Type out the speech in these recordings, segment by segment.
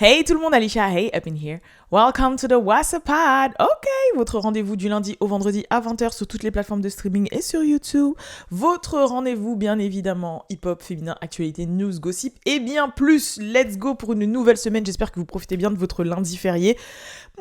Hey tout le monde, Alicia, hey, up in here. Welcome to the WhatsApp Pod. Ok, votre rendez-vous du lundi au vendredi à 20h sur toutes les plateformes de streaming et sur YouTube. Votre rendez-vous, bien évidemment, hip-hop, féminin, actualité, news, gossip et bien plus. Let's go pour une nouvelle semaine. J'espère que vous profitez bien de votre lundi férié.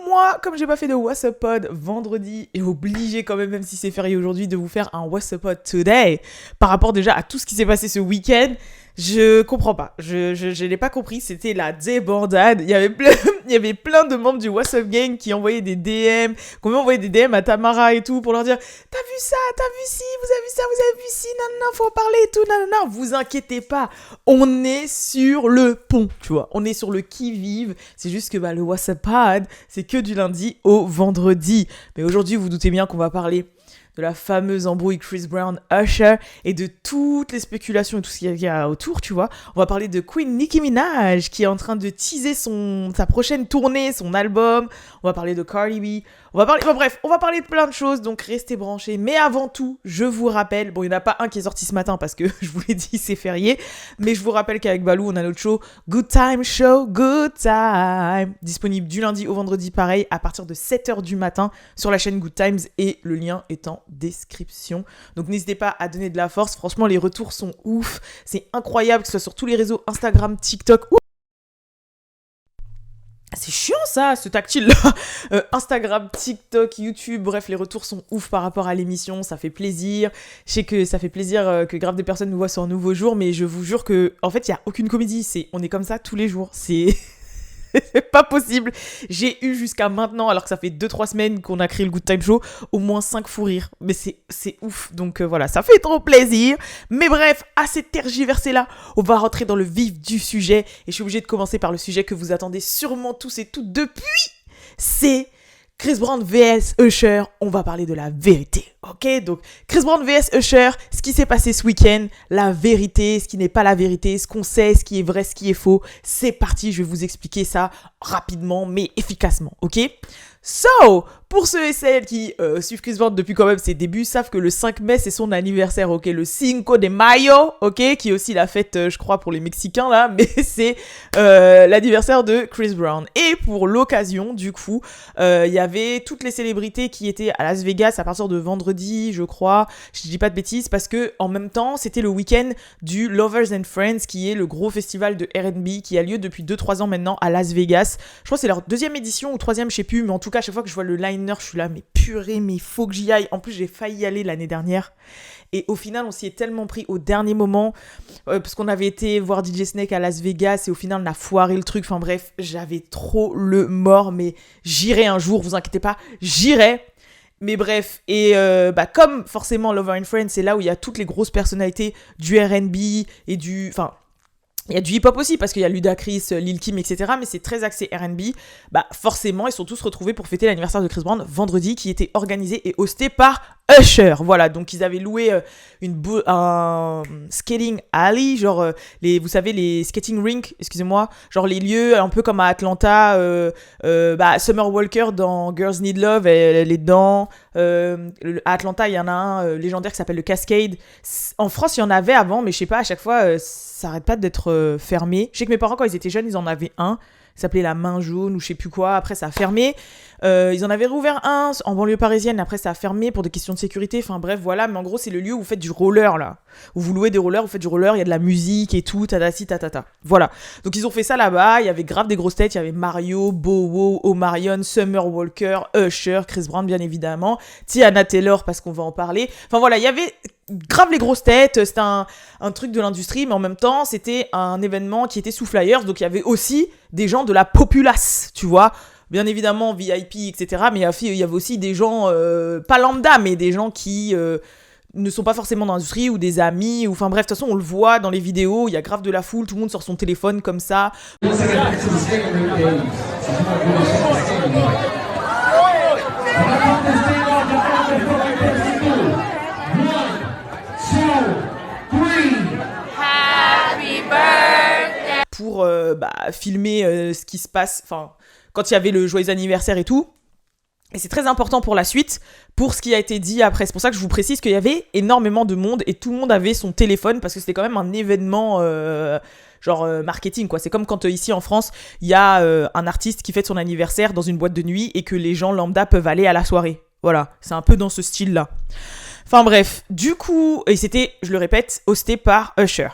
Moi, comme j'ai pas fait de WhatsApp Pod vendredi, et obligé quand même si c'est férié aujourd'hui, de vous faire un WhatsApp Pod today par rapport déjà à tout ce qui s'est passé ce week-end. Je comprends pas. Je l'ai pas compris. C'était la débandade. Il y avait plein de membres du WhatsApp Gang qui envoyaient des DM, qui ont envoyé des DM à Tamara et tout pour leur dire t'as vu ça, t'as vu ci, vous avez vu ça, vous avez vu ci, non, faut en parler et tout, non, vous inquiétez pas. On est sur le pont, tu vois. On est sur le qui-vive. C'est juste que le WhatsApp Pod, c'est que du lundi au vendredi. Mais aujourd'hui, vous doutez bien qu'on va parler de la fameuse embrouille Chris Brown Usher et de toutes les spéculations et tout ce qu'il y a autour, tu vois. On va parler de Queen Nicki Minaj qui est en train de teaser sa prochaine tournée, son album. On va parler de Cardi B. On va parler de plein de choses, donc restez branchés. Mais avant tout, je vous rappelle, bon, il n'y en a pas un qui est sorti ce matin parce que je vous l'ai dit, c'est férié, mais je vous rappelle qu'avec Balou, on a notre show Good Time Show, Good Time, disponible du lundi au vendredi, pareil, à partir de 7h du matin sur la chaîne Good Times et le lien est en description. Donc n'hésitez pas à donner de la force, franchement, les retours sont ouf, c'est incroyable, que ce soit sur tous les réseaux, Instagram, TikTok, c'est chiant ça, ce tactile-là. Instagram, TikTok, YouTube, bref, les retours sont ouf par rapport à l'émission, ça fait plaisir. Je sais que ça fait plaisir que grave des personnes nous voient sur un nouveau jour, mais je vous jure que, en fait, il n'y a aucune comédie. On est comme ça tous les jours. C'est pas possible. J'ai eu jusqu'à maintenant, alors que ça fait 2-3 semaines qu'on a créé le Good Time Show, au moins 5 fous rires. Mais c'est ouf. Donc voilà, ça fait trop plaisir. Mais bref, assez tergiversé là, on va rentrer dans le vif du sujet. Et je suis obligée de commencer par le sujet que vous attendez sûrement tous et toutes depuis. C'est Chris Brown vs Usher, on va parler de la vérité, ok? Donc, Chris Brown vs Usher, ce qui s'est passé ce week-end, la vérité, ce qui n'est pas la vérité, ce qu'on sait, ce qui est vrai, ce qui est faux. C'est parti, je vais vous expliquer ça rapidement, mais efficacement, ok? So, pour ceux et celles qui suivent Chris Brown depuis quand même ses débuts, savent que le 5 mai, c'est son anniversaire, ok? Le Cinco de Mayo, ok? Qui est aussi la fête, je crois, pour les Mexicains, là, mais c'est l'anniversaire de Chris Brown. Et pour l'occasion, du coup, il y avait toutes les célébrités qui étaient à Las Vegas à partir de vendredi, je crois, je dis pas de bêtises, parce que en même temps, c'était le week-end du Lovers and Friends, qui est le gros festival de R&B qui a lieu depuis 2-3 ans maintenant à Las Vegas. Je crois que c'est leur 2e édition ou 3e, je sais plus, mais en tout cas, à chaque fois que je vois le liner, je suis là, mais purée, mais il faut que j'y aille. En plus, j'ai failli y aller l'année dernière. Et au final, on s'y est tellement pris au dernier moment, parce qu'on avait été voir DJ Snake à Las Vegas, et au final, on a foiré le truc. Enfin bref, j'avais trop le mort, mais j'irai un jour, vous inquiétez pas, j'irai. Mais bref, et comme forcément Lover and Friends, c'est là où il y a toutes les grosses personnalités du R&B et du... Enfin, il y a du hip-hop aussi, parce qu'il y a Ludacris, Lil Kim, etc. Mais c'est très axé R&B. Forcément, ils sont tous retrouvés pour fêter l'anniversaire de Chris Brown vendredi, qui était organisé et hosté par Usher. Voilà, donc ils avaient loué un skating alley, genre vous savez, les skating rinks, excusez-moi, genre les lieux un peu comme à Atlanta, Summer Walker dans Girls Need Love, elle est dedans. À Atlanta, il y en a un légendaire qui s'appelle le Cascade. En France, il y en avait avant, mais je sais pas, à chaque fois, ça arrête pas d'être fermé. Je sais que mes parents, quand ils étaient jeunes, ils en avaient un. Ça s'appelait la main jaune ou je sais plus quoi. Après, ça a fermé. Ils en avaient rouvert un en banlieue parisienne. Après, ça a fermé pour des questions de sécurité. Enfin bref, voilà. Mais en gros, c'est le lieu où vous faites du roller, là. Où vous louez des rollers, vous faites du roller, il y a de la musique et tout, tatati, tatata. Voilà. Donc, ils ont fait ça là-bas. Il y avait grave des grosses têtes. Il y avait Mario, Bowo, Omarion, Summer Walker, Usher, Chris Brown, bien évidemment. Tiana Taylor, parce qu'on va en parler. Enfin voilà, il y avait grave les grosses têtes, c'était un truc de l'industrie, mais en même temps, c'était un événement qui était sous flyers, donc il y avait aussi des gens de la populace, tu vois, bien évidemment VIP, etc., mais il y avait aussi des gens, pas lambda, mais des gens qui ne sont pas forcément dans l'industrie, ou des amis, ou enfin bref, de toute façon, on le voit dans les vidéos, il y a grave de la foule, tout le monde sort son téléphone comme ça. Pour filmer ce qui se passe, enfin, quand il y avait le joyeux anniversaire et tout. Et c'est très important pour la suite, pour ce qui a été dit après. C'est pour ça que je vous précise qu'il y avait énormément de monde et tout le monde avait son téléphone parce que c'était quand même un événement marketing, quoi. C'est comme quand ici en France, il y a un artiste qui fête son anniversaire dans une boîte de nuit et que les gens lambda peuvent aller à la soirée. Voilà, c'est un peu dans ce style-là. Enfin bref, du coup, et c'était, je le répète, hosté par Usher.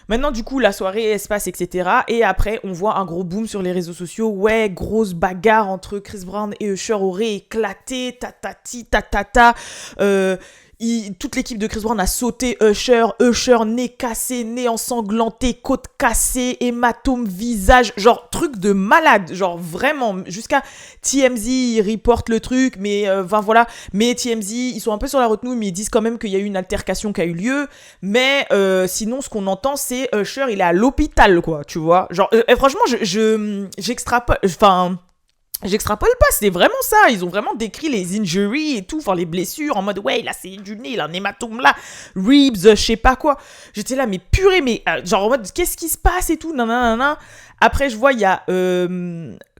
Maintenant, du coup, la soirée, elle se passe, etc. Et après, on voit un gros boom sur les réseaux sociaux. Ouais, grosse bagarre entre Chris Brown et Usher aurait éclaté. Tatati, tatata. Toute l'équipe de Chris Brown a sauté Usher. Usher, nez cassé, nez ensanglanté, côte cassée, hématome, visage. Genre, truc de malade. Genre, vraiment. Jusqu'à TMZ, ils reportent le truc. Mais, voilà. Mais TMZ, ils sont un peu sur la retenue, mais ils disent quand même qu'il y a eu une altercation qui a eu lieu. Mais sinon, ce qu'on entend, c'est Usher, il est à l'hôpital, quoi, tu vois. Genre, franchement, j'extrapole. Enfin, j'extrapole pas, c'est vraiment ça. Ils ont vraiment décrit les injuries et tout, enfin les blessures, en mode ouais, là c'est du nez, il a un hématome là, ribs, je sais pas quoi. J'étais là, mais purée, mais genre en mode qu'est-ce qui se passe et tout, nanana. Après, je vois, il y a.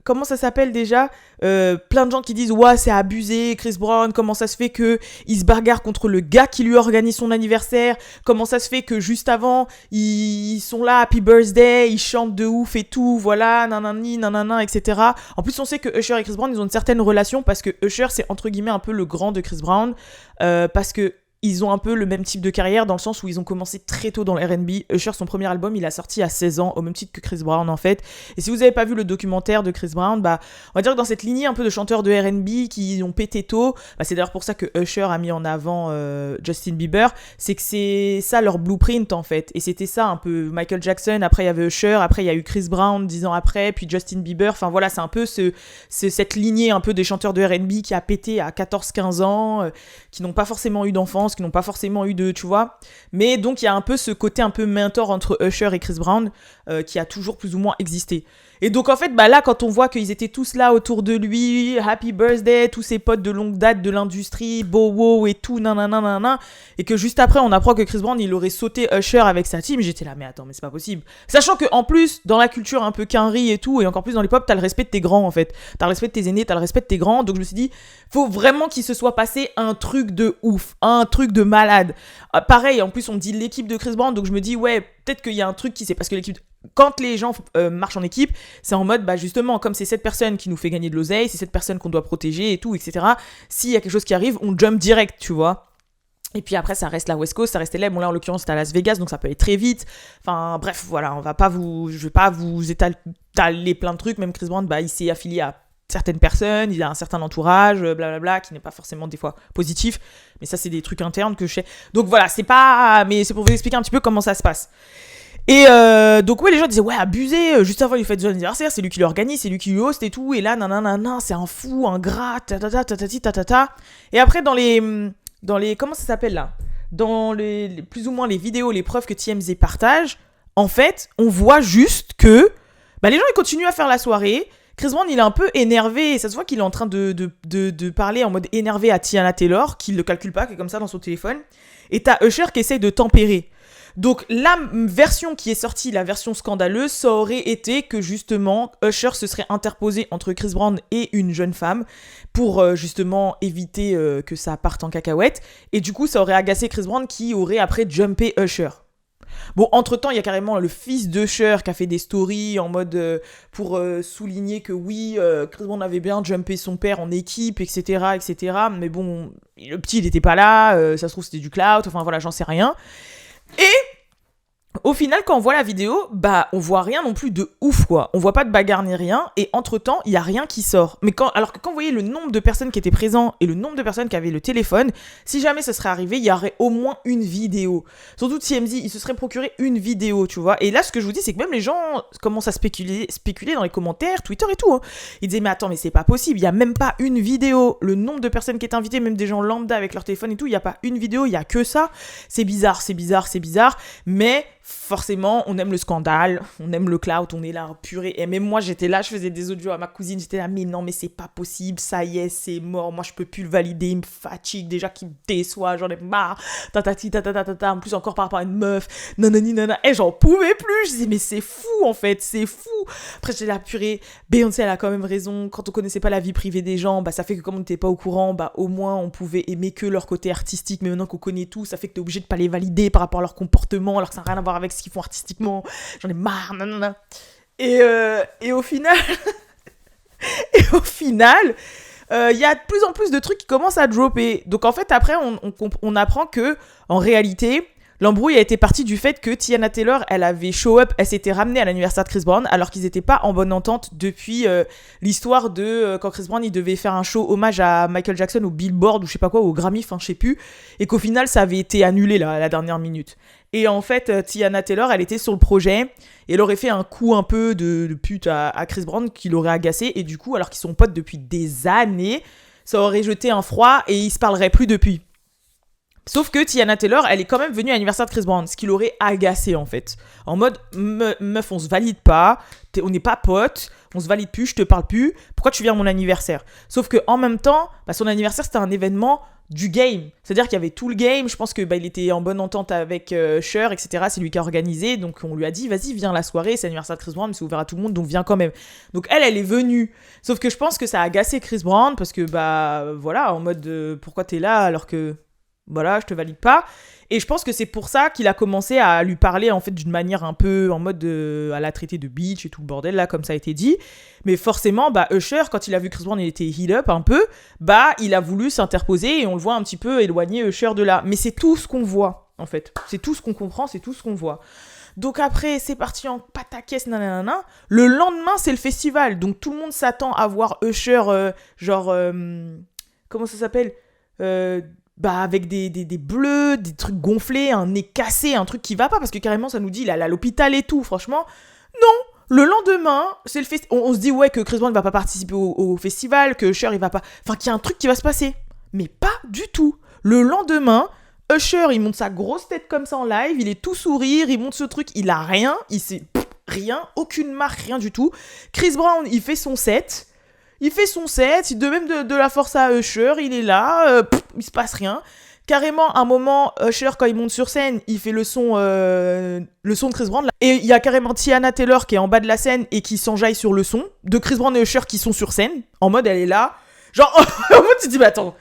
Comment ça s'appelle déjà plein de gens qui disent ouais, c'est abusé, Chris Brown, comment ça se fait qu'il se bagarre contre le gars qui lui organise son anniversaire, comment ça se fait que juste avant ils sont là, happy birthday, ils chantent de ouf et tout, voilà, nanani, nanana, etc. En plus, on sait que Usher et Chris Brown, ils ont une certaine relation parce que Usher, c'est entre guillemets un peu le grand de Chris Brown, parce que ils ont un peu le même type de carrière dans le sens où ils ont commencé très tôt dans le R&B. Usher, son premier album, il a sorti à 16 ans, au même titre que Chris Brown en fait. Et si vous n'avez pas vu le documentaire de Chris Brown, bah, on va dire que dans cette lignée un peu de chanteurs de R&B qui ont pété tôt, bah, c'est d'ailleurs pour ça que Usher a mis en avant Justin Bieber, c'est que c'est ça leur blueprint en fait. Et c'était ça un peu Michael Jackson, après il y avait Usher, après il y a eu Chris Brown 10 ans après, puis Justin Bieber. Enfin voilà, c'est un peu cette lignée un peu des chanteurs de R&B qui a pété à 14-15 ans, qui n'ont pas forcément eu d'enfance, qui n'ont pas forcément eu de, tu vois. Mais donc, il y a un peu ce côté un peu mentor entre Usher et Chris Brown qui a toujours plus ou moins existé. Et donc, en fait, bah là, quand on voit qu'ils étaient tous là autour de lui, happy birthday, tous ses potes de longue date de l'industrie, Bow et tout, nanana, et que juste après, on apprend que Chris Brown, il aurait sauté Usher avec sa team, j'étais là, mais attends, mais c'est pas possible. Sachant qu'en plus, dans la culture un peu quinri et tout, et encore plus dans les pop, t'as le respect de tes grands, en fait. T'as le respect de tes aînés, t'as le respect de tes grands, donc je me suis dit, faut vraiment qu'il se soit passé un truc de ouf, un truc de malade. Pareil, en plus, on me dit l'équipe de Chris Brown, donc je me dis, ouais, peut-être qu'il y a un truc qui s'est... Parce que l'équipe... Quand les gens marchent en équipe, c'est en mode, bah justement, comme c'est cette personne qui nous fait gagner de l'oseille, c'est cette personne qu'on doit protéger et tout, etc. S'il y a quelque chose qui arrive, on jump direct, tu vois. Et puis après, ça reste la West Coast, ça reste LA. Bon, là, en l'occurrence, c'était à Las Vegas, donc ça peut aller très vite. Enfin, bref, voilà, je vais pas vous étaler plein de trucs. Même Chris Brown, bah, il s'est affilié à certaines personnes, il a un certain entourage, blablabla, qui n'est pas forcément des fois positif. Mais ça, c'est des trucs internes que je sais. Donc voilà, mais c'est pour vous expliquer un petit peu comment ça se passe. Et donc ouais, les gens disaient ouais, abusé, juste avant il fait son anniversaire, c'est lui qui l'organise, c'est lui qui lui host et tout, et là nanana, c'est un fou, un gras, tatata. Et après dans les comment ça s'appelle là, dans les plus ou moins les vidéos, les preuves que TMZ partage, en fait, on voit juste que bah les gens ils continuent à faire la soirée. Chris Brown, il est un peu énervé, ça se voit qu'il est en train de parler en mode énervé à Teyana Taylor, qu'il le calcule pas, qui est comme ça dans son téléphone, et t'as Usher qui essaye de tempérer. Donc la version qui est sortie, la version scandaleuse, ça aurait été que justement Usher se serait interposé entre Chris Brown et une jeune femme pour justement éviter que ça parte en cacahuète. Et du coup, ça aurait agacé Chris Brown qui aurait après jumpé Usher. Bon, entre-temps, il y a carrément le fils d'Usher qui a fait des stories en mode pour souligner que oui, Chris Brown avait bien jumpé son père en équipe, etc., etc. Mais bon, le petit, il était pas là, ça se trouve, c'était du clout, enfin voilà, j'en sais rien. Et au final, quand on voit la vidéo, bah on voit rien non plus de ouf, quoi. On voit pas de bagarre ni rien, et entre-temps, il y a rien qui sort. Mais alors que quand vous voyez le nombre de personnes qui étaient présentes et le nombre de personnes qui avaient le téléphone, si jamais ça serait arrivé, il y aurait au moins une vidéo. Surtout TMZ, il se serait procuré une vidéo, tu vois. Et là, ce que je vous dis, c'est que même les gens commencent à spéculer dans les commentaires, Twitter et tout. Hein. Ils disaient, mais attends, mais c'est pas possible, il y a même pas une vidéo. Le nombre de personnes qui étaient invitées, même des gens lambda avec leur téléphone et tout, il y a pas une vidéo, il y a que ça. C'est bizarre. Mais forcément, on aime le scandale, on aime le clout, on est là, purée. Et même moi, j'étais là, je faisais des audios à ma cousine, j'étais là, mais non, mais c'est pas possible, ça y est, c'est mort, moi je peux plus le valider, il me fatigue, déjà qu'il me déçoit, j'en ai marre, tatati, tatata, en plus encore par rapport à une meuf, nanani, nana, et j'en pouvais plus, je disais, mais c'est fou en fait, c'est fou, tout. Après, j'ai la purée. Beyoncé, elle a quand même raison. Quand on connaissait pas la vie privée des gens, bah, ça fait que comme on n'était pas au courant, bah, au moins, on pouvait aimer que leur côté artistique. Mais maintenant qu'on connaît tout, ça fait que t'es obligé de pas les valider par rapport à leur comportement, alors que ça n'a rien à voir avec ce qu'ils font artistiquement. J'en ai marre, nanana. Et au final, il y a de plus en plus de trucs qui commencent à dropper. Donc en fait, après, on apprend que, en réalité, l'embrouille a été partie du fait que Teyana Taylor, elle avait show up, elle s'était ramenée à l'anniversaire de Chris Brown, alors qu'ils n'étaient pas en bonne entente depuis l'histoire de quand Chris Brown, il devait faire un show hommage à Michael Jackson au Billboard ou je sais pas quoi, au Grammy, enfin je sais plus, et qu'au final, ça avait été annulé là, à la dernière minute. Et en fait, Teyana Taylor, elle était sur le projet, et elle aurait fait un coup un peu de pute à Chris Brown qui l'aurait agacé, et du coup, alors qu'ils sont potes depuis des années, ça aurait jeté un froid et ils se parleraient plus depuis. Sauf que Teyana Taylor, elle est quand même venue à l'anniversaire de Chris Brown, ce qui l'aurait agacé en fait. En mode, meuf, on se valide pas, on n'est pas potes, on se valide plus, je te parle plus, pourquoi tu viens à mon anniversaire? Sauf que en même temps, bah, son anniversaire c'était un événement du game. C'est-à-dire qu'il y avait tout le game, je pense que bah, il était en bonne entente avec Cher, etc. C'est lui qui a organisé, donc on lui a dit, vas-y, viens à la soirée, c'est l'anniversaire de Chris Brown, mais c'est ouvert à tout le monde, donc viens quand même. Donc elle est venue. Sauf que je pense que ça a agacé Chris Brown, parce que bah voilà, en mode, pourquoi t'es là alors que... Voilà, je te valide pas. Et je pense que c'est pour ça qu'il a commencé à lui parler en fait d'une manière un peu en mode à la traiter de bitch et tout le bordel là, comme ça a été dit. Mais forcément, bah Usher, quand il a vu Chris Brown, il était heat up un peu, bah il a voulu s'interposer et on le voit un petit peu éloigner Usher de là. Mais c'est tout ce qu'on voit en fait. C'est tout ce qu'on comprend, c'est tout ce qu'on voit. Donc après, c'est parti en pataquès, nanana. Le lendemain, c'est le festival. Donc tout le monde s'attend à voir Usher, comment ça s'appelle bah avec des bleus, des trucs gonflés, un nez cassé, un truc qui va pas, parce que carrément ça nous dit il est à l'hôpital et tout, franchement. Non, le lendemain, c'est le on se dit ouais que Chris Brown ne va pas participer au festival, que Usher il va pas... Enfin qu'il y a un truc qui va se passer. Mais pas du tout. Le lendemain, Usher il monte sa grosse tête comme ça en live, il est tout sourire, il monte ce truc, il a rien, il sait rien, aucune marque, rien du tout. Chris Brown il fait son set... Il fait son set, il donne même de la force à Usher, il est là, il se passe rien. Carrément, à un moment, Usher, quand il monte sur scène, il fait le son de Chris Brown. Là. Et il y a carrément Teyana Taylor qui est en bas de la scène et qui s'enjaille sur le son de Chris Brown et Usher qui sont sur scène. En mode, elle est là. Genre, en mode, tu te dis, mais attends.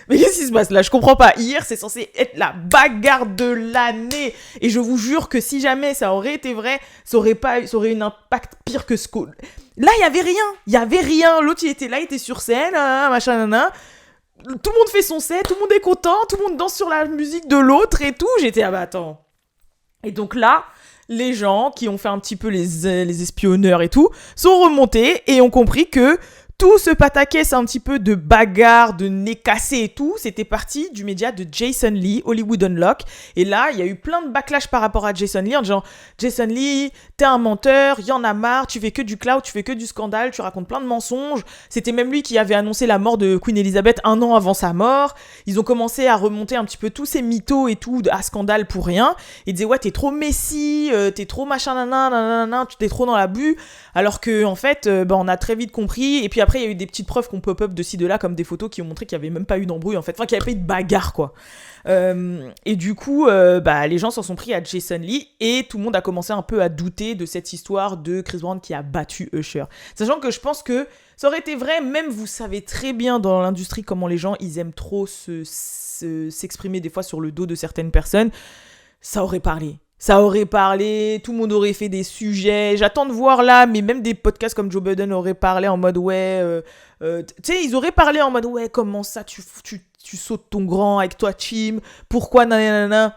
Mais qu'est-ce qui se passe là? Je comprends pas. Hier, c'est censé être la bagarre de l'année. Et je vous jure que si jamais ça aurait été vrai, ça aurait eu un impact pire que ce que... Là, il y avait rien. Il y avait rien. L'autre, il était là, il était sur scène, machin, nanana. Tout le monde fait son set, tout le monde est content, tout le monde danse sur la musique de l'autre et tout. J'étais, ah bah attends. Et donc là, les gens qui ont fait un petit peu les espionneurs et tout, sont remontés et ont compris que tout ce pataquès un petit peu de bagarre, de nez cassé et tout, c'était parti du média de Jason Lee, Hollywood Unlock. Et là, il y a eu plein de backlash par rapport à Jason Lee, en disant « Jason Lee, t'es un menteur, y en a marre, tu fais que du clout, tu fais que du scandale, tu racontes plein de mensonges. » C'était même lui qui avait annoncé la mort de Queen Elizabeth 1 an avant sa mort. Ils ont commencé à remonter un petit peu tous ces mythos et tout, à scandale pour rien. Ils disaient « Ouais, t'es trop messie, t'es trop machin nanana, t'es trop dans la bulle. » Alors que en fait, on a très vite compris. Et puis après, il y a eu des petites preuves qu'on pop-up de ci, de là, comme des photos qui ont montré qu'il n'y avait même pas eu d'embrouille, en fait. Enfin, qu'il n'y avait pas eu de bagarre, quoi. Et du coup, les gens s'en sont pris à Jason Lee et tout le monde a commencé un peu à douter de cette histoire de Chris Brown qui a battu Usher. Sachant que je pense que ça aurait été vrai, même vous savez très bien dans l'industrie comment les gens, ils aiment trop s'exprimer des fois sur le dos de certaines personnes. Ça aurait parlé. Ça aurait parlé, tout le monde aurait fait des sujets. J'attends de voir là, mais même des podcasts comme Joe Budden auraient parlé en mode ouais. Tu sais, ils auraient parlé en mode ouais, comment ça, tu sautes ton grand avec toi, Chim. Pourquoi nanana.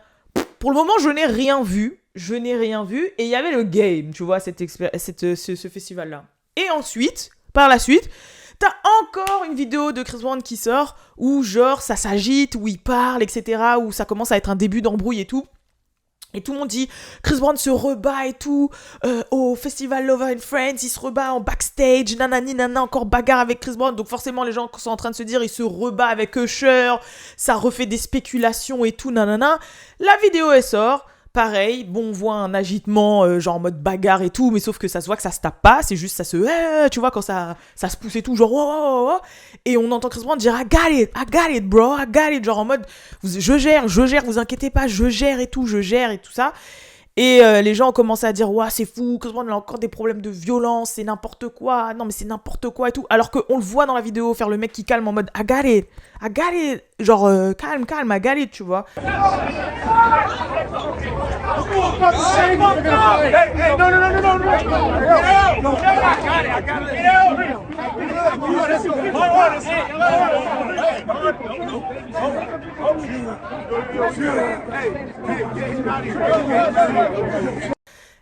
Pour le moment, je n'ai rien vu. Et il y avait le game, tu vois, ce festival-là. Et ensuite, par la suite, t'as encore une vidéo de Chris Brown qui sort où genre ça s'agite, où il parle, etc. Où ça commence à être un début d'embrouille et tout. Et tout le monde dit, Chris Brown se rebat et tout, au festival Love and Friends, il se rebat en backstage, nanani nana, encore bagarre avec Chris Brown. Donc forcément, les gens sont en train de se dire, il se rebat avec Usher, ça refait des spéculations et tout, nanana. La vidéo, elle sort. Pareil, bon, on voit un agitement, genre en mode bagarre et tout, mais sauf que ça se voit que ça se tape pas, c'est juste ça se... tu vois, quand ça se pousse et tout, genre... Oh. Et on entend Chris Brown dire I got it, bro, I got it. Genre en mode, je gère, vous inquiétez pas, je gère et tout ça. Et les gens ont commencé à dire, ouais, c'est fou, Chris Brown il a encore des problèmes de violence, c'est n'importe quoi, non mais c'est n'importe quoi et tout. Alors qu'on le voit dans la vidéo faire le mec qui calme en mode I got it. Genre, calme, I got it, tu vois. Hey,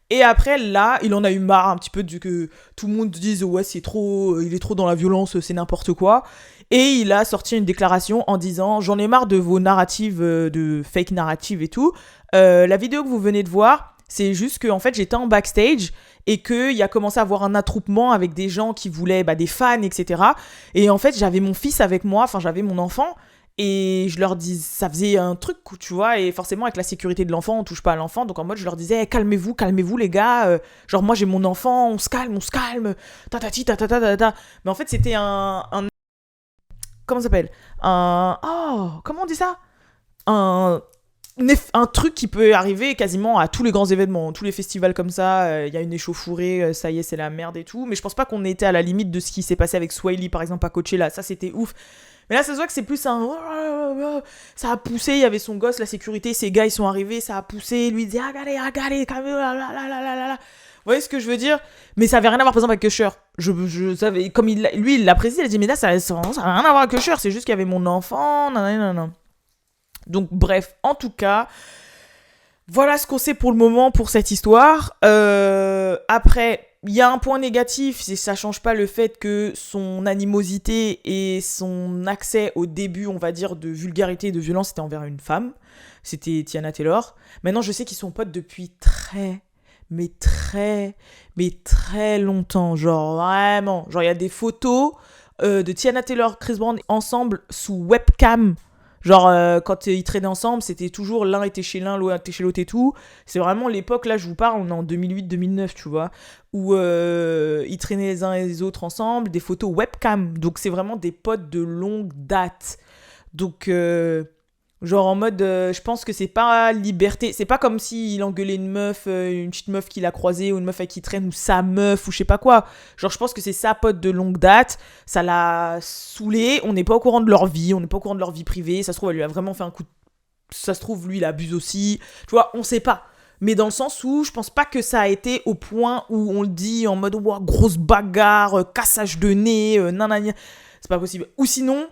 Et après, là, il en a eu marre un petit peu que tout le monde dise ouais, c'est trop, il est trop dans la violence, c'est n'importe quoi. Et il a sorti une déclaration en disant j'en ai marre de vos narratives, de fake narratives et tout. La vidéo que vous venez de voir, c'est juste que en fait, j'étais en backstage et qu'il a commencé à avoir un attroupement avec des gens qui voulaient, des fans, etc. Et en fait, j'avais mon fils avec moi, enfin, j'avais mon enfant. Et je leur dis, ça faisait un truc, tu vois, et forcément avec la sécurité de l'enfant, on touche pas à l'enfant, donc en mode je leur disais, hey, calmez-vous les gars, genre moi j'ai mon enfant, on se calme, tatati, ta. Mais en fait c'était comment ça s'appelle comment on dit ça un truc qui peut arriver quasiment à tous les grands événements, tous les festivals comme ça, il y a une échauffourée, ça y est, c'est la merde et tout, mais je pense pas qu'on était à la limite de ce qui s'est passé avec Swaley par exemple à Coachella, ça c'était ouf. Mais là, ça se voit que c'est plus un... Ça a poussé, il y avait son gosse, la sécurité, ses gars, ils sont arrivés, ça a poussé, lui dit « Regardez, calmez-vous, Vous voyez ce que je veux dire? Mais ça avait rien à voir, par exemple, avec Usher. Je savais, comme lui, il l'a précisé, il a dit « Mais là, ça n'a rien à voir avec Usher, c'est juste qu'il y avait mon enfant, nanana. » Donc, bref, en tout cas... Voilà ce qu'on sait pour le moment pour cette histoire. Après, il y a un point négatif, c'est que ça change pas le fait que son animosité et son accès au début, on va dire, de vulgarité et de violence, c'était envers une femme. C'était Teyana Taylor. Maintenant, je sais qu'ils sont potes depuis mais très longtemps. Genre, vraiment. Genre, il y a des photos de Teyana Taylor, Chris Brown ensemble sous webcam. Genre, quand ils traînaient ensemble, c'était toujours l'un était chez l'un, l'autre était chez l'autre et tout. C'est vraiment l'époque, là, je vous parle, on est en 2008-2009, tu vois, où ils traînaient les uns et les autres ensemble, des photos webcam. Donc, c'est vraiment des potes de longue date. Donc, genre en mode, je pense que c'est pas liberté. C'est pas comme s'il engueulait une meuf, une petite meuf qu'il a croisée, ou une meuf avec qui il traîne, ou sa meuf, ou je sais pas quoi. Genre, je pense que c'est sa pote de longue date. Ça l'a saoulé. On n'est pas au courant de leur vie. On n'est pas au courant de leur vie privée. Ça se trouve, elle lui a vraiment fait un coup de... Ça se trouve, lui, il abuse aussi. Tu vois, on sait pas. Mais dans le sens où je pense pas que ça a été au point où on le dit en mode, wow, grosse bagarre, cassage de nez, nanana. C'est pas possible. Ou sinon...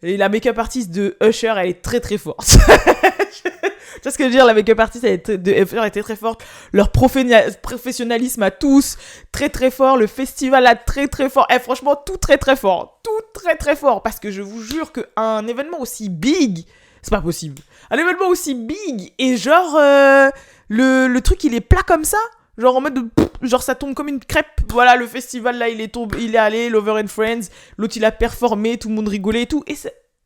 la make-up artiste de Usher, elle est très très forte. Tu vois ce que je veux dire? La make-up artiste de Usher était très forte. Leur professionnalisme à tous, très très fort. Le festival a très très fort. Franchement, tout très très fort. Tout très très fort. Parce que je vous jure qu'un événement aussi big, c'est pas possible. Un événement aussi big et genre, le truc il est plat comme ça. Genre en mode, genre ça tombe comme une crêpe. Voilà, le festival là, il est allé, Lover and Friends. L'autre il a performé, tout le monde rigolait et tout.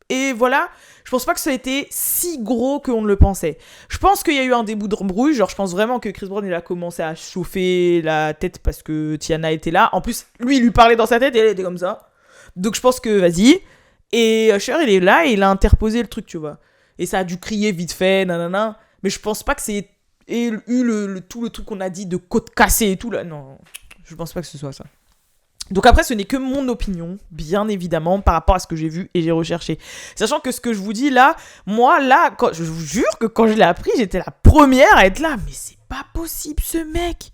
Et voilà, je pense pas que ça a été si gros qu'on ne le pensait. Je pense qu'il y a eu un début de bruit. Genre je pense vraiment que Chris Brown il a commencé à chauffer la tête parce que Teyana était là. En plus, lui il lui parlait dans sa tête et elle était comme ça. Donc je pense que vas-y. Et Usher il est là et il a interposé le truc, tu vois. Et ça a dû crier vite fait, nanana. Mais je pense pas que c'est... Et tout le truc qu'on a dit de côte cassée et tout là, non, je pense pas que ce soit ça. Donc après, ce n'est que mon opinion, bien évidemment, par rapport à ce que j'ai vu et j'ai recherché. Sachant que ce que je vous dis là, moi là, je vous jure que quand je l'ai appris, j'étais la première à être là. Mais c'est pas possible ce mec.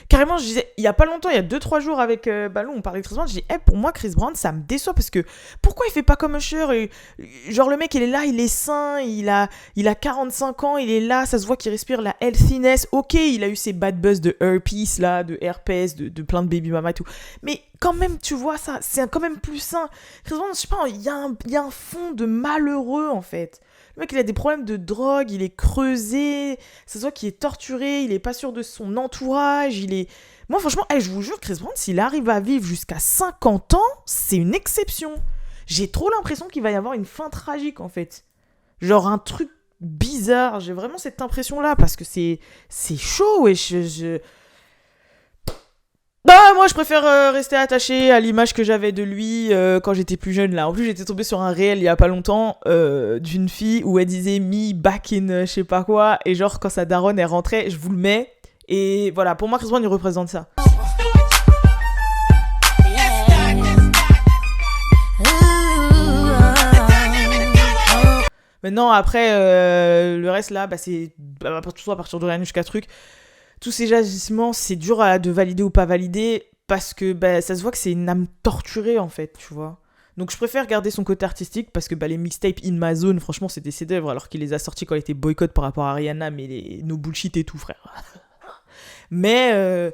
Carrément, je disais, il y a pas longtemps, il y a 2-3 jours avec Balou, on parlait de Chris Brown, je dis, pour moi, Chris Brown, ça me déçoit parce que pourquoi il fait pas comme Usher et, genre, le mec, il est là, il est sain, il a 45 ans, il est là, ça se voit qu'il respire la healthiness. Ok, il a eu ses bad buzz de herpes, là, de herpes, de plein de baby mama et tout. Mais quand même, tu vois, ça, c'est quand même plus sain. Chris Brown, je sais pas, il y a un fond de malheureux, en fait. Le mec, il a des problèmes de drogue, il est creusé, ça se voit qu'il est torturé, il est pas sûr de son entourage, il est... Moi, franchement, je vous jure, Chris Brown, s'il arrive à vivre jusqu'à 50 ans, c'est une exception. J'ai trop l'impression qu'il va y avoir une fin tragique, en fait. Genre un truc bizarre. J'ai vraiment cette impression-là, parce que c'est chaud, et Bah, moi, je préfère rester attaché à l'image que j'avais de lui quand j'étais plus jeune, là. En plus, j'étais tombée sur un réel il y a pas longtemps d'une fille où elle disait « me back in je sais pas quoi », et genre, quand sa daronne, elle rentrait, je vous le mets, et voilà, pour moi, Chris Brown, il représente ça. Maintenant, après, le reste, là, bah, c'est surtout à partir de rien jusqu'à truc. Tous ces agissements, c'est dur de valider ou pas valider parce que bah, ça se voit que c'est une âme torturée, en fait, tu vois. Donc, je préfère garder son côté artistique parce que bah, les mixtapes In My Zone, franchement, c'était ses œuvres alors qu'il les a sortis quand il était boycott par rapport à Rihanna, mais no bullshit et tout, frère. Mais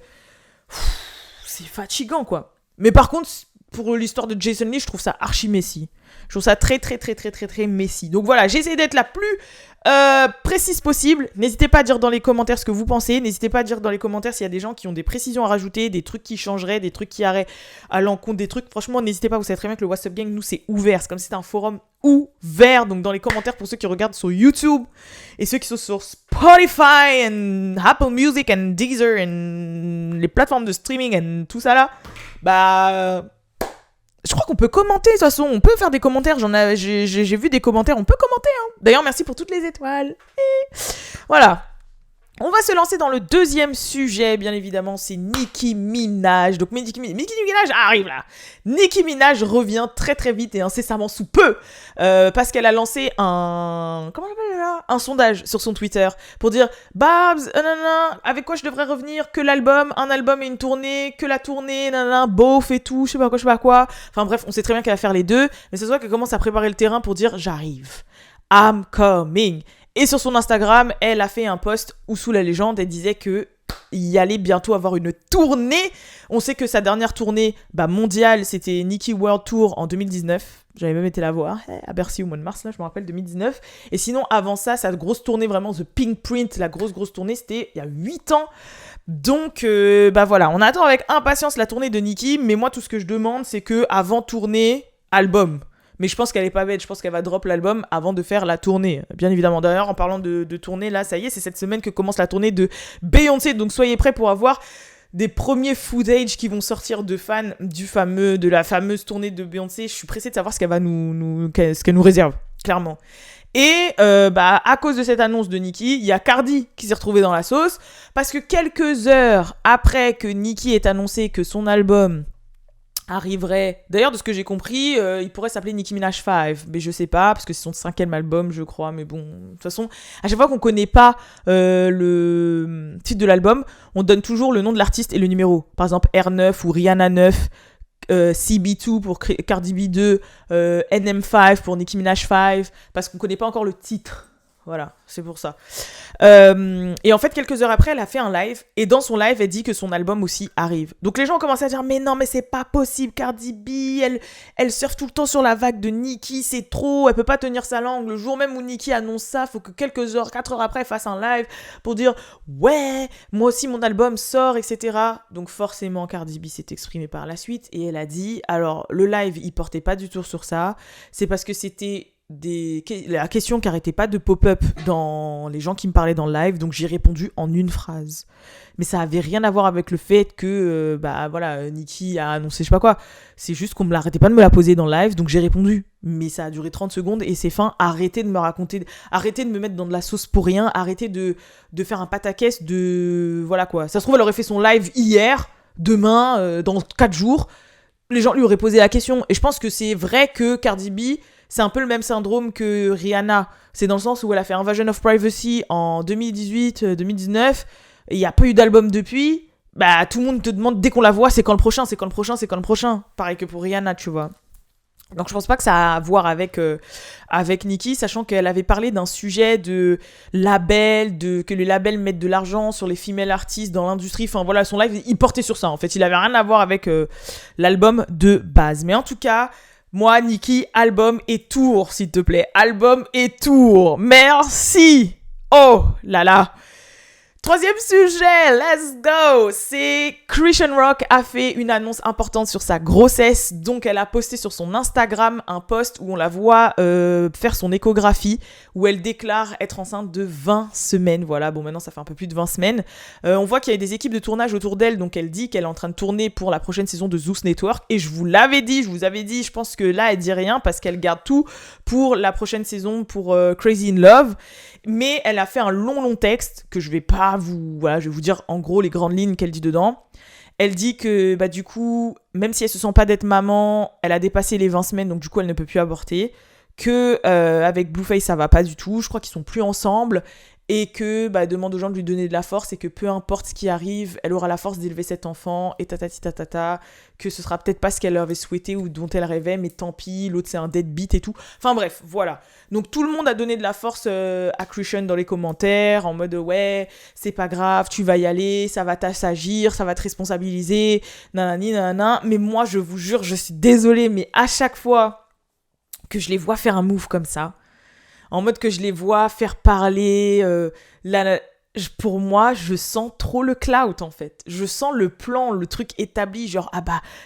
c'est fatigant, quoi. Mais par contre, pour l'histoire de Jason Lee, je trouve ça archi messy. Je trouve ça très messy. Donc voilà, j'essaie d'être la plus précise possible. N'hésitez pas à dire dans les commentaires ce que vous pensez. N'hésitez pas à dire dans les commentaires s'il y a des gens qui ont des précisions à rajouter, des trucs qui changeraient, des trucs qui iraient à l'encontre des trucs. Franchement, n'hésitez pas, vous savez très bien que le WhatsApp Gang, nous, c'est ouvert. C'est comme si c'était un forum ouvert. Donc dans les commentaires, pour ceux qui regardent sur YouTube et ceux qui sont sur Spotify and Apple Music and Deezer and les plateformes de streaming and tout ça là, bah... Je crois qu'on peut commenter, de toute façon, on peut faire des commentaires, j'ai vu des commentaires, on peut commenter, hein. D'ailleurs, merci pour toutes les étoiles. Voilà. On va se lancer dans le deuxième sujet, bien évidemment, c'est Nicki Minaj. Donc Nicki Minaj arrive là. Nicki Minaj revient très vite et incessamment sous peu parce qu'elle a lancé un sondage sur son Twitter pour dire Babs, avec quoi je devrais revenir, que l'album, un album et une tournée, que la tournée, bof et tout, je sais pas quoi. Enfin bref, on sait très bien qu'elle va faire les deux, mais ça se voit qu'elle commence à préparer le terrain pour dire j'arrive, I'm coming. Et sur son Instagram, elle a fait un post où sous la légende, elle disait que il y allait bientôt avoir une tournée. On sait que sa dernière tournée mondiale, c'était Nicki World Tour en 2019. J'avais même été la voir à Bercy au mois de mars, là, je me rappelle, 2019. Et sinon, avant ça, sa grosse tournée, vraiment, The Pink Print, la grosse tournée, c'était il y a 8 ans. Donc, voilà, on attend avec impatience la tournée de Nicki. Mais moi, tout ce que je demande, c'est que avant tournée, album. Mais je pense qu'elle est pas bête, je pense qu'elle va drop l'album avant de faire la tournée, bien évidemment. D'ailleurs, en parlant de tournée, là, ça y est, c'est cette semaine que commence la tournée de Beyoncé, donc soyez prêts pour avoir des premiers footage qui vont sortir de fans de la fameuse tournée de Beyoncé. Je suis pressée de savoir ce qu'elle va ce qu'elle nous réserve, clairement. Et à cause de cette annonce de Nicki, il y a Cardi qui s'est retrouvée dans la sauce, parce que quelques heures après que Nicki ait annoncé que son album arriverait... D'ailleurs, de ce que j'ai compris, il pourrait s'appeler Nicki Minaj 5, mais je sais pas, parce que c'est son 5e album, je crois, mais bon, de toute façon, à chaque fois qu'on connaît pas le titre de l'album, on donne toujours le nom de l'artiste et le numéro. Par exemple, R9 ou Rihanna 9, CB2 pour Cardi B 2, NM5 pour Nicki Minaj 5, parce qu'on connaît pas encore le titre. Voilà, c'est pour ça. Et en fait, quelques heures après, elle a fait un live. Et dans son live, elle dit que son album aussi arrive. Donc les gens ont commencé à dire « Mais non, mais c'est pas possible, Cardi B, elle surfe tout le temps sur la vague de Nicki, c'est trop, elle peut pas tenir sa langue. Le jour même où Nicki annonce ça, faut que 4 heures après, elle fasse un live pour dire « Ouais, moi aussi, mon album sort, etc. » Donc forcément, Cardi B s'est exprimée par la suite. Et elle a dit « Alors, le live, il portait pas du tout sur ça. C'est parce que c'était... la question qui arrêtait pas de pop-up dans les gens qui me parlaient dans le live, donc j'ai répondu en une phrase. Mais ça avait rien à voir avec le fait que Nicki a annoncé je sais pas quoi. C'est juste qu'on me l'arrêtait pas de me la poser dans le live, donc j'ai répondu. Mais ça a duré 30 secondes et c'est fin. Arrêtez de me raconter, arrêtez de me mettre dans de la sauce pour rien, arrêtez de faire un pataquès de... Voilà quoi. Ça se trouve, elle aurait fait son live hier, demain, dans 4 jours. Les gens lui auraient posé la question. Et je pense que c'est vrai que Cardi B... C'est un peu le même syndrome que Rihanna. C'est dans le sens où elle a fait Invasion of Privacy en 2018-2019. Il n'y a pas eu d'album depuis. Bah, tout le monde te demande, dès qu'on la voit, c'est quand le prochain. Pareil que pour Rihanna, tu vois. Donc je pense pas que ça a à voir avec Nicki, sachant qu'elle avait parlé d'un sujet de label, que les labels mettent de l'argent sur les female artistes dans l'industrie. Enfin voilà, son live, il portait sur ça en fait. Il avait rien à voir avec l'album de base. Mais en tout cas, moi, Nicki, album et tour, s'il te plaît. Album et tour. Merci. Oh là là. Troisième sujet, let's go. C'est Christian Rock a fait une annonce importante sur sa grossesse. Donc, elle a posté sur son Instagram un post où on la voit faire son échographie, où elle déclare être enceinte de 20 semaines. Voilà, bon, maintenant, ça fait un peu plus de 20 semaines. On voit qu'il y a des équipes de tournage autour d'elle. Donc, elle dit qu'elle est en train de tourner pour la prochaine saison de Zeus Network. Et je vous avais dit, je pense que là, elle dit rien parce qu'elle garde tout pour la prochaine saison pour Crazy in Love. Mais elle a fait un long texte que je vais pas vous... Voilà, je vais vous dire en gros les grandes lignes qu'elle dit dedans. Elle dit que, du coup, même si elle se sent pas d'être maman, elle a dépassé les 20 semaines, donc du coup, elle ne peut plus avorter. Que avec Blueface, ça va pas du tout. Je crois qu'ils sont plus ensemble. Et que, elle demande aux gens de lui donner de la force et que peu importe ce qui arrive, elle aura la force d'élever cet enfant et tatata, que ce sera peut-être pas ce qu'elle avait souhaité ou dont elle rêvait, mais tant pis, l'autre c'est un deadbeat et tout. Enfin bref, voilà. Donc tout le monde a donné de la force à Christian dans les commentaires, en mode ouais, c'est pas grave, tu vas y aller, ça va t'assagir, ça va te responsabiliser, nanani, nanana. Mais moi, je vous jure, je suis désolée, mais à chaque fois que je les vois faire un move comme ça, en mode que je les vois faire parler, pour moi, je sens trop le clout, en fait. Je sens le plan, le truc établi, genre,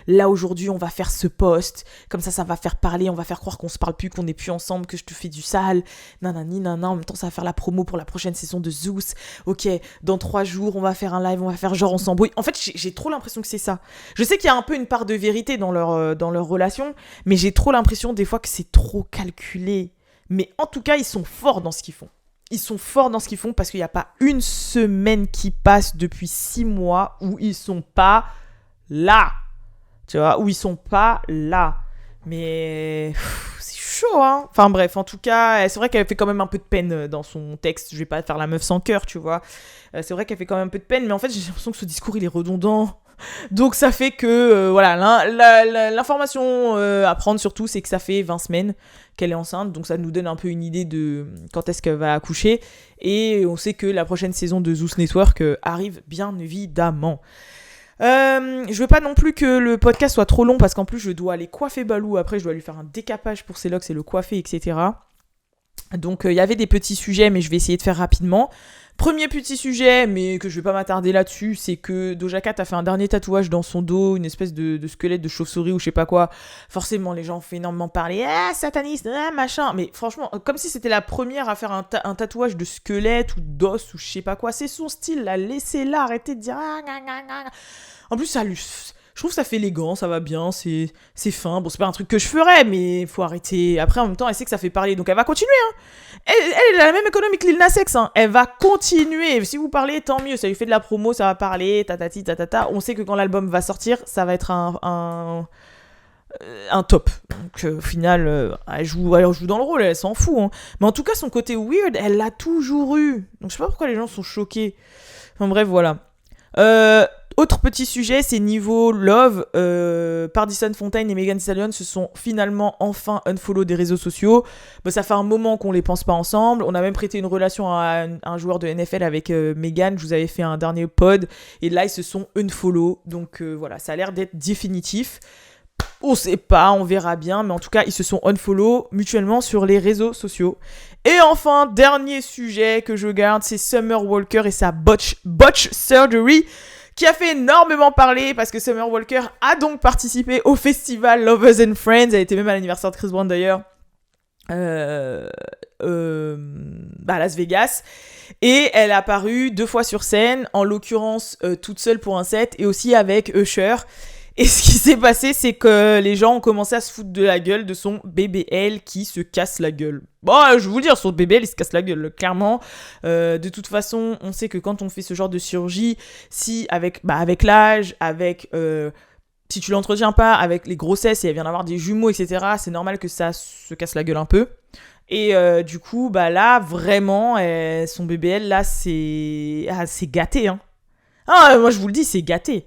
là, aujourd'hui, on va faire ce post, comme ça va faire parler, on va faire croire qu'on se parle plus, qu'on n'est plus ensemble, que je te fais du sale, nanani, nanana, en même temps, ça va faire la promo pour la prochaine saison de Zeus, ok, dans 3 jours, on va faire un live, on va faire genre, on s'embrouille. En fait, j'ai trop l'impression que c'est ça. Je sais qu'il y a un peu une part de vérité dans leur relation, mais j'ai trop l'impression, des fois, que c'est trop calculé. Mais en tout cas, ils sont forts dans ce qu'ils font. Ils sont forts dans ce qu'ils font parce qu'il n'y a pas une semaine qui passe depuis 6 mois où ils sont pas là. Tu vois, où ils sont pas là. Mais c'est chaud, hein. Enfin bref, en tout cas, c'est vrai qu'elle fait quand même un peu de peine dans son texte. Je vais pas faire la meuf sans cœur, tu vois. C'est vrai qu'elle fait quand même un peu de peine, mais en fait, j'ai l'impression que ce discours, il est redondant. Donc ça fait que, voilà, l'information à prendre surtout, c'est que ça fait 20 semaines qu'elle est enceinte. Donc ça nous donne un peu une idée de quand est-ce qu'elle va accoucher. Et on sait que la prochaine saison de Zeus Network arrive bien évidemment. Je veux pas non plus que le podcast soit trop long parce qu'en plus je dois aller coiffer Balou. Après je dois lui faire un décapage pour ses locks et le coiffer, etc. Donc il y avait des petits sujets, mais je vais essayer de faire rapidement. Premier petit sujet, mais que je vais pas m'attarder là-dessus, c'est que Doja Cat a fait un dernier tatouage dans son dos, une espèce de squelette de chauve-souris ou je sais pas quoi. Forcément, les gens ont fait énormément parler, sataniste, machin. Mais franchement, comme si c'était la première à faire un tatouage de squelette ou d'os ou je sais pas quoi. C'est son style, là, laissez-la, arrêtez de dire. En plus, je trouve que ça fait élégant, ça va bien, c'est fin. Bon, c'est pas un truc que je ferais, mais faut arrêter. Après, en même temps, elle sait que ça fait parler, donc elle va continuer. Hein. Elle a la même économie que Lil Nas X. Hein. Elle va continuer. Si vous parlez, tant mieux. Ça lui fait de la promo, ça va parler, tatati, tatata. On sait que quand l'album va sortir, ça va être un top. Donc, au final, elle joue dans le rôle, elle s'en fout. Hein. Mais en tout cas, son côté weird, elle l'a toujours eu. Donc, je sais pas pourquoi les gens sont choqués. Enfin, bref, voilà. Autre petit sujet, c'est niveau love. Pardison Fontaine et Megan Thee Stallion se sont finalement enfin unfollow des réseaux sociaux. Ça fait un moment qu'on les pense pas ensemble. On a même prêté une relation à un joueur de NFL avec Megan. Je vous avais fait un dernier pod. Et là, ils se sont unfollow. Donc voilà, ça a l'air d'être définitif. On sait pas, on verra bien. Mais en tout cas, ils se sont unfollow mutuellement sur les réseaux sociaux. Et enfin, dernier sujet que je garde, c'est Summer Walker et sa botch surgery, qui a fait énormément parler parce que Summer Walker a donc participé au festival Lovers and Friends. Elle était même à l'anniversaire de Chris Brown d'ailleurs, à Las Vegas. Et elle a apparu 2 fois sur scène, en l'occurrence toute seule pour un set et aussi avec Usher. Et ce qui s'est passé, c'est que les gens ont commencé à se foutre de la gueule de son BBL qui se casse la gueule. Bon, je vais vous dire, son BBL, il se casse la gueule, clairement. De toute façon, on sait que quand on fait ce genre de chirurgie, si avec l'âge, si tu l'entretiens pas, avec les grossesses et elle vient d'avoir des jumeaux, etc., c'est normal que ça se casse la gueule un peu. Et du coup, là, vraiment, son BBL, là, c'est gâté. Hein. Ah, moi, je vous le dis, c'est gâté.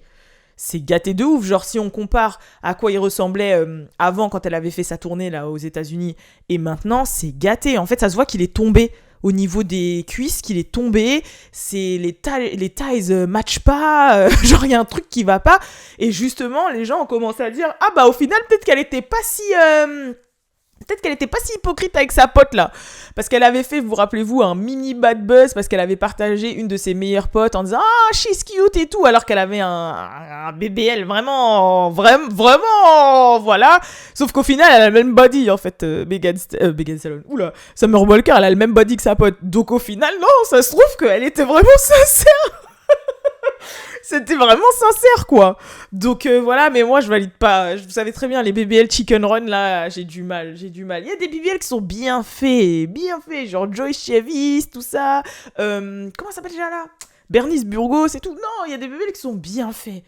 c'est gâté de ouf. Genre, si on compare à quoi il ressemblait avant, quand elle avait fait sa tournée là aux États-Unis, et maintenant, c'est gâté. En fait, ça se voit qu'il est tombé au niveau des cuisses, qu'il est tombé. C'est les ties matchent pas. Genre, il y a un truc qui va pas. Et justement, les gens ont commencé à dire, ah bah, au final, peut-être qu'elle était pas si... Peut-être qu'elle était pas si hypocrite avec sa pote là. Parce qu'elle avait fait, vous rappelez-vous, un mini bad buzz parce qu'elle avait partagé une de ses meilleures potes en disant ah, she's cute et tout, alors qu'elle avait un BBL vraiment, voilà. Sauf qu'au final, elle a le même body en fait, Megan Stallion. Oula, Summer Walker, elle a le même body que sa pote. Donc au final, non, ça se trouve qu'elle était vraiment sincère. C'était vraiment sincère, quoi. Donc voilà, mais moi, je valide pas. Vous savez très bien, les BBL Chicken Run, là, j'ai du mal. Il y a des BBL qui sont bien faits, genre Joyce Chavis, tout ça. Comment ça s'appelle déjà, là? Bernice Burgos et tout. Non, il y a des BBL qui sont bien faits.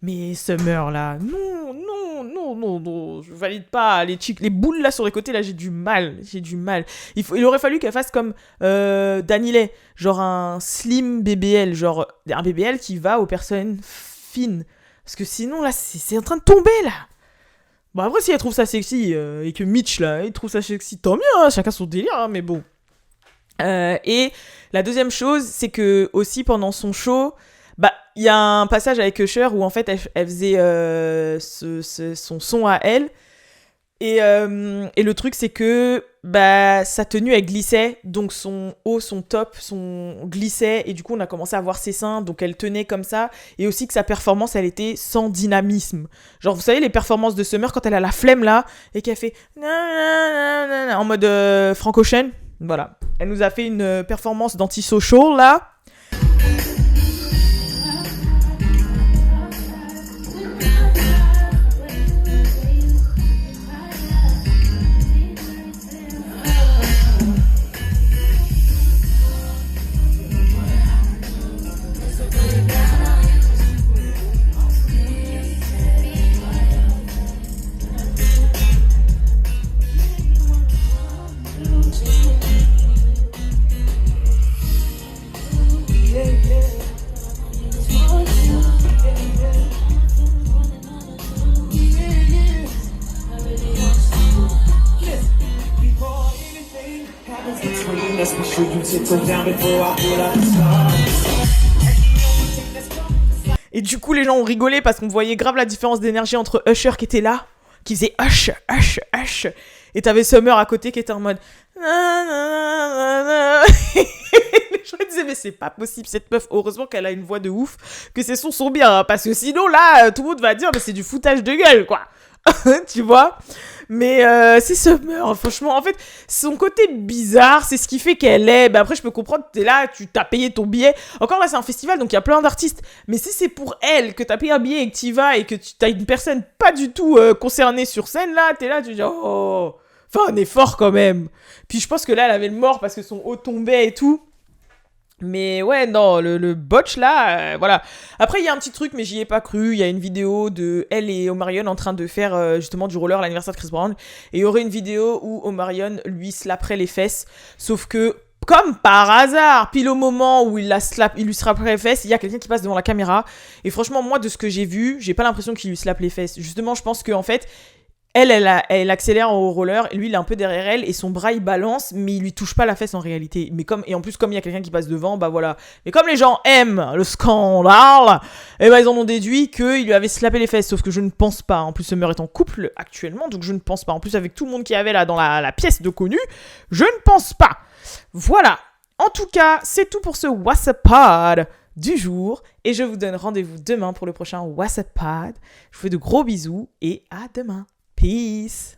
Mais Summer, là, non, je valide pas. Les boules, là, sur les côtés, là, j'ai du mal. Il aurait fallu qu'elle fasse comme Danileh, genre un slim BBL, genre un BBL qui va aux personnes fines. Parce que sinon, là, c'est en train de tomber, là. Bon, après, si elle trouve ça sexy, et que Mitch, là, il trouve ça sexy, tant mieux, hein, chacun son délire, hein, mais bon. Et la deuxième chose, c'est que, aussi, pendant son show... Bah, il y a un passage avec Usher où en fait elle faisait son son à elle et le truc c'est que bah sa tenue elle glissait, donc son haut, son top, glissait et du coup on a commencé à voir ses seins, donc elle tenait comme ça, et aussi que sa performance elle était sans dynamisme. Genre vous savez les performances de Summer quand elle a la flemme là et qu'elle fait en mode Frank Ocean, voilà. Elle nous a fait une performance d'anti-social là. Et du coup, les gens ont rigolé parce qu'on voyait grave la différence d'énergie entre Usher qui était là, qui faisait hush, hush, hush, et t'avais Summer à côté qui était en mode. Les gens disaient, mais c'est pas possible, cette meuf. Heureusement qu'elle a une voix de ouf, que ses sons sont bien, hein, parce que sinon, là, tout le monde va dire, mais c'est du foutage de gueule, quoi. Tu vois, mais c'est Summer, franchement, en fait, son côté bizarre, c'est ce qui fait qu'elle est, bah après je peux comprendre, t'es là, tu t'as payé ton billet, encore là c'est un festival, donc il y a plein d'artistes, mais si c'est pour elle, que t'as payé un billet et que t'y vas, et que t'as une personne pas du tout concernée sur scène, là, t'es là, tu dis, oh, enfin un effort quand même, puis je pense que là, elle avait le mort parce que son haut tombait et tout. Mais ouais, non, le botch là, voilà. Après, il y a un petit truc, mais j'y ai pas cru. Il y a une vidéo de elle et Omarion en train de faire justement du roller à l'anniversaire de Chris Brown. Et il y aurait une vidéo où Omarion lui slapperait les fesses. Sauf que, comme par hasard, pile au moment où il lui slapperait les fesses, il y a quelqu'un qui passe devant la caméra. Et franchement, moi, de ce que j'ai vu, j'ai pas l'impression qu'il lui slappe les fesses. Justement, je pense qu'en fait... Elle accélère au roller, et lui il est un peu derrière elle et son bras il balance mais il lui touche pas la fesse en réalité. Et en plus comme il y a quelqu'un qui passe devant, bah voilà. Mais comme les gens aiment le scandale, et bah ils en ont déduit qu'il lui avait slappé les fesses, sauf que je ne pense pas. En plus Summer est en couple actuellement, donc je ne pense pas. En plus avec tout le monde qui avait là dans la pièce de connu, je ne pense pas. Voilà. En tout cas, c'est tout pour ce WhatsApp Pod du jour et je vous donne rendez-vous demain pour le prochain WhatsApp Pod. Je vous fais de gros bisous et à demain. Peace.